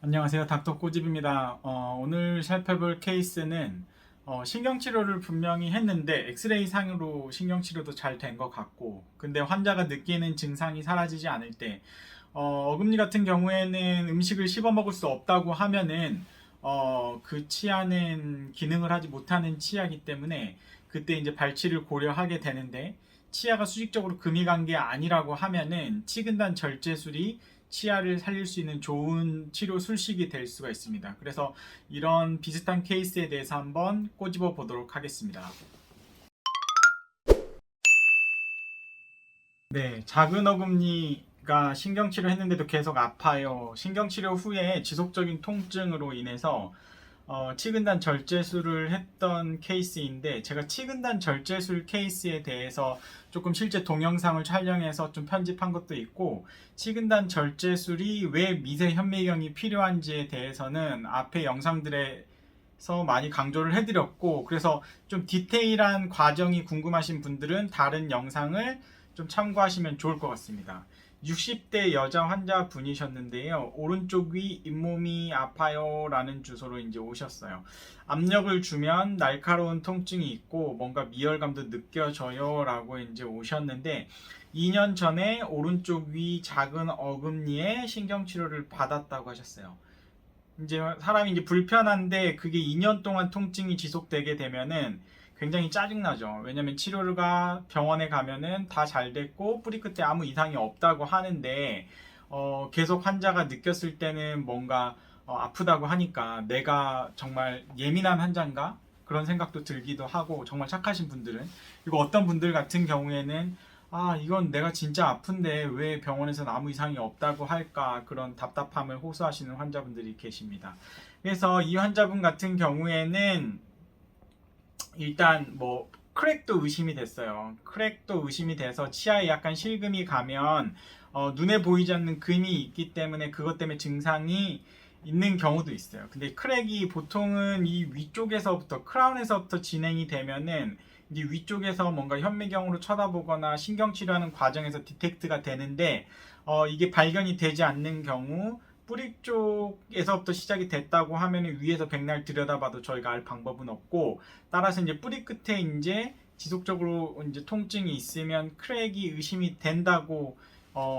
안녕하세요. 닥터 꼬집입니다. 오늘 살펴볼 케이스는 신경치료를 분명히 했는데 엑스레이 상으로 신경치료도 잘 된 것 같고, 근데 환자가 느끼는 증상이 사라지지 않을 때 어금니 같은 경우에는 음식을 씹어 먹을 수 없다고 하면은 그 치아는 기능을 하지 못하는 치아이기 때문에 그때 이제 발치를 고려하게 되는데, 치아가 수직적으로 금이 간 게 아니라고 하면은 치근단 절제술이 치아를 살릴 수 있는 좋은 치료 술식이 될 수가 있습니다. 그래서 이런 비슷한 케이스에 대해서 한번 꼬집어 보도록 하겠습니다. 네, 작은 어금니가 신경치료 했는데도 계속 아파요. 신경치료 후에 지속적인 통증으로 인해서 치근단 절제술을 했던 케이스인데, 제가 치근단 절제술 케이스에 대해서 조금 실제 동영상을 촬영해서 좀 편집한 것도 있고, 치근단 절제술이 왜 미세 현미경이 필요한지에 대해서는 앞에 영상들에서 많이 강조를 해드렸고, 그래서 좀 디테일한 과정이 궁금하신 분들은 다른 영상을 좀 참고하시면 좋을 것 같습니다. 60대 여자 환자분이셨는데요. 오른쪽 위 잇몸이 아파요 라는 주소로 이제 오셨어요. 압력을 주면 날카로운 통증이 있고 뭔가 미열감도 느껴져요 라고 이제 오셨는데, 2년 전에 오른쪽 위 작은 어금니에 신경치료를 받았다고 하셨어요. 이제 사람이 이제 불편한데 그게 2년 동안 통증이 지속되게 되면은 굉장히 짜증나죠. 왜냐면 치료가 병원에 가면은 다 잘 됐고 뿌리 끝에 아무 이상이 없다고 하는데, 계속 환자가 느꼈을 때는 뭔가 아프다고 하니까 내가 정말 예민한 환자인가? 그런 생각도 들기도 하고, 정말 착하신 분들은. 그리고 어떤 분들 같은 경우에는 이건 내가 진짜 아픈데 왜 병원에서는 아무 이상이 없다고 할까, 그런 답답함을 호소하시는 환자분들이 계십니다. 그래서 이 환자분 같은 경우에는 일단 뭐 크랙도 의심이 됐어요. 크랙도 의심이 돼서 치아에 약간 실금이 가면 눈에 보이지 않는 금이 있기 때문에 그것 때문에 증상이 있는 경우도 있어요. 근데 크랙이 보통은 이 위쪽에서부터, 크라운에서부터 진행이 되면은 이제 위쪽에서 뭔가 현미경으로 쳐다보거나 신경치료하는 과정에서 디텍트가 되는데, 이게 발견이 되지 않는 경우, 뿌리 쪽에서부터 시작이 됐다고 하면 위에서 백날 들여다봐도 저희가 알 방법은 없고, 따라서 이제 뿌리 끝에 이제 지속적으로 이제 통증이 있으면 크랙이 의심이 된다고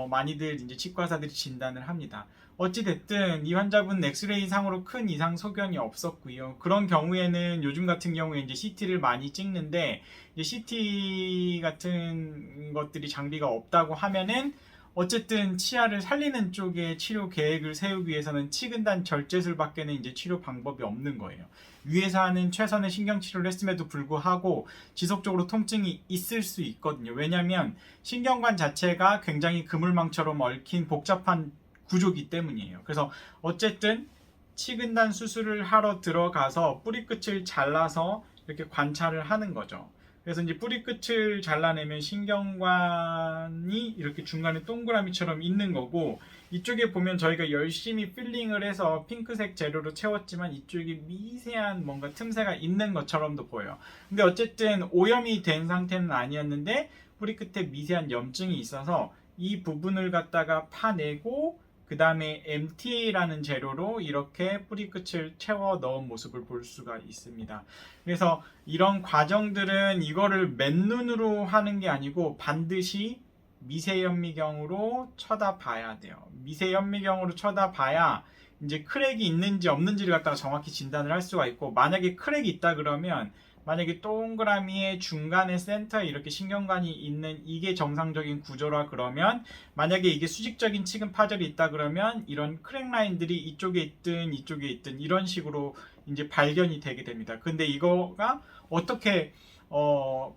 많이들 이제 치과사들이 진단을 합니다. 어찌 됐든 이 환자분 엑스레이 상으로 큰 이상 소견이 없었고요. 그런 경우에는 요즘 같은 경우에 이제 CT를 많이 찍는데, 이제 CT 같은 것들이 장비가 없다고 하면은 어쨌든 치아를 살리는 쪽에 치료 계획을 세우기 위해서는 치근단 절제술밖에는 이제 치료 방법이 없는 거예요. 위에서 하는 최선의 신경치료를 했음에도 불구하고 지속적으로 통증이 있을 수 있거든요. 왜냐하면 신경관 자체가 굉장히 그물망처럼 얽힌 복잡한 구조기 때문이에요. 그래서 어쨌든 치근단 수술을 하러 들어가서 뿌리 끝을 잘라서 이렇게 관찰을 하는 거죠. 그래서 이제 뿌리 끝을 잘라내면 신경관이 이렇게 중간에 동그라미처럼 있는 거고, 이쪽에 보면 저희가 열심히 필링을 해서 핑크색 재료로 채웠지만 이쪽에 미세한 뭔가 틈새가 있는 것처럼도 보여요. 근데 어쨌든 오염이 된 상태는 아니었는데 뿌리 끝에 미세한 염증이 있어서 이 부분을 갖다가 파내고 그 다음에 MTA라는 재료로 이렇게 뿌리 끝을 채워 넣은 모습을 볼 수가 있습니다. 그래서 이런 과정들은 이거를 맨눈으로 하는 게 아니고 반드시 미세현미경으로 쳐다봐야 돼요. 미세현미경으로 쳐다봐야 이제 크랙이 있는지 없는지를 갖다가 정확히 진단을 할 수가 있고, 만약에 크랙이 있다 그러면, 만약에 동그라미의 중간에 센터에 이렇게 신경관이 있는 이게 정상적인 구조라 그러면, 만약에 이게 수직적인 치근 파절이 있다 그러면 이런 크랙 라인들이 이쪽에 있든 이쪽에 있든 이런 식으로 이제 발견이 되게 됩니다. 근데 이거가 어떻게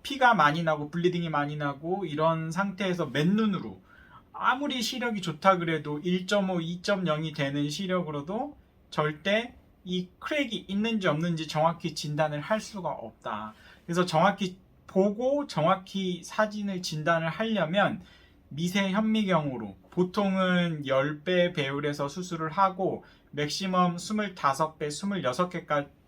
피가 많이 나고 블리딩이 많이 나고 이런 상태에서 맨눈으로 아무리 시력이 좋다 그래도 1.5, 2.0이 되는 시력으로도 절대 이 크랙이 있는지 없는지 정확히 진단을 할 수가 없다. 그래서 정확히 보고 정확히 사진을 진단을 하려면 미세 현미경으로 보통은 10배 배율에서 수술을 하고 맥시멈 25배,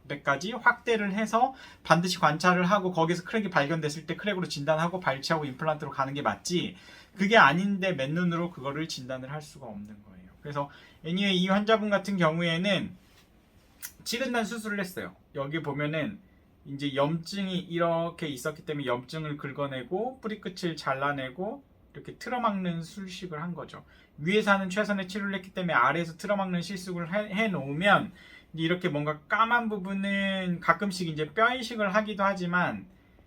26개까지 확대를 해서 반드시 관찰을 하고, 거기서 크랙이 발견됐을 때 크랙으로 진단하고 발치하고 임플란트로 가는 게 맞지, 그게 아닌데 맨눈으로 그거를 진단을 할 수가 없는 거예요. 그래서 anyway 이 환자분 같은 경우에는 치근단 수술을 했어요. 여기 보면은 이제 염증이 이렇게 있었기 때문에 염증을 긁어내고 뿌리 끝을 잘라내고 이렇게 틀어막는 수식을 한 거죠. 위에서 하는 최선의 치료를 했기 때문에 아래에서 틀어막는 실습을 해 놓으면 이렇게 뭔가 까만 부분은 가끔씩 이제 뼈 이식을 하기도 하지만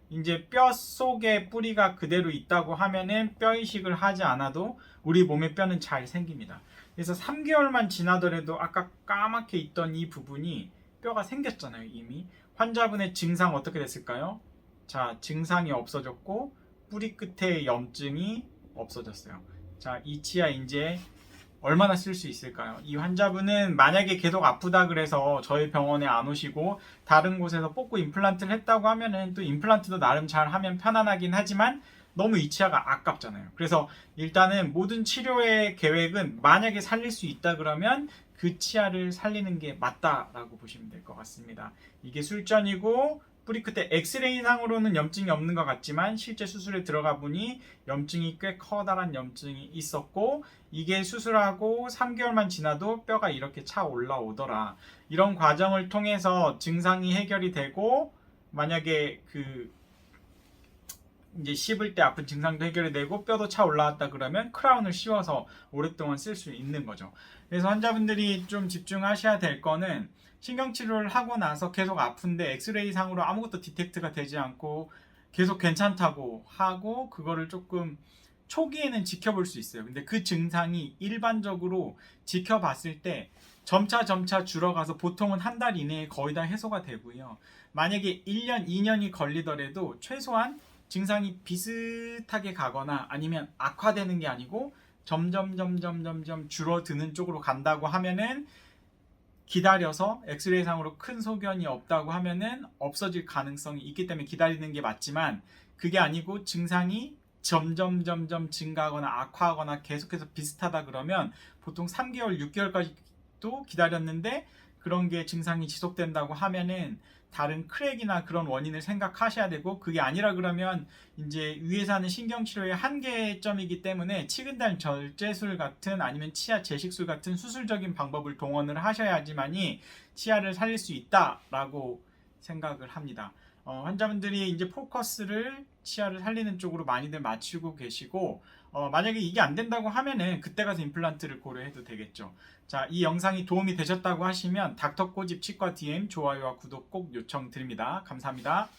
이제 뼈 속에 뿌리가 그대로 있다고 하면은 뼈 이식을 하지 않아도 우리 몸의 뼈는 잘 생깁니다. 그래서 3개월만 지나더라도 아까 까맣게 있던 이 부분이 뼈가 생겼잖아요. 이미 환자분의 증상 어떻게 됐을까요? 자, 증상이 없어졌고 뿌리 끝에 염증이 없어졌어요. 자, 이 치아 이제 얼마나 쓸 수 있을까요? 이 환자분은 만약에 계속 아프다 그래서 저희 병원에 안 오시고 다른 곳에서 뽑고 임플란트를 했다고 하면은 또 임플란트도 나름 잘 하면 편안하긴 하지만 너무 이 치아가 아깝잖아요. 그래서 일단은 모든 치료의 계획은 만약에 살릴 수 있다 그러면 그 치아를 살리는 게 맞다라고 보시면 될 것 같습니다. 이게 술전이고 뿌리 끝에 엑스레이 상으로는 염증이 없는 것 같지만 실제 수술에 들어가 보니 염증이 꽤 커다란 염증이 있었고 이게 수술하고 3개월만 지나도 뼈가 이렇게 차 올라오더라. 이런 과정을 통해서 증상이 해결이 되고 만약에 이제 씹을 때 아픈 증상도 해결이 되고 뼈도 차 올라왔다 그러면 크라운을 씌워서 오랫동안 쓸 수 있는 거죠. 그래서 환자분들이 좀 집중하셔야 될 거는 신경치료를 하고 나서 계속 아픈데 엑스레이 상으로 아무것도 디텍트가 되지 않고 계속 괜찮다고 하고 그거를 조금 초기에는 지켜볼 수 있어요. 근데 그 증상이 일반적으로 지켜봤을 때 점차 줄어가서 보통은 한 달 이내에 거의 다 해소가 되고요. 만약에 1년, 2년이 걸리더라도 최소한 증상이 비슷하게 가거나 아니면 악화되는 게 아니고 점점 줄어드는 쪽으로 간다고 하면은 기다려서 엑스레이상으로 큰 소견이 없다고 하면은 없어질 가능성이 있기 때문에 기다리는 게 맞지만 그게 아니고 증상이 점점 증가하거나 악화하거나 계속해서 비슷하다 그러면 보통 3개월, 6개월까지도 기다렸는데 그런 게 증상이 지속된다고 하면은 다른 크랙이나 그런 원인을 생각하셔야 되고 그게 아니라 그러면 이제 위에서 하는 신경치료의 한계점이기 때문에 치근달 절제술 같은 아니면 치아 재식술 같은 수술적인 방법을 동원을 하셔야지만이 치아를 살릴 수 있다라고 생각을 합니다. 환자분들이 이제 포커스를 치아를 살리는 쪽으로 많이들 맞추고 계시고 만약에 이게 안 된다고 하면은 그때 가서 임플란트를 고려해도 되겠죠. 자, 이 영상이 도움이 되셨다고 하시면 닥터꼬집 치과 DM 좋아요와 구독 꼭 요청드립니다. 감사합니다.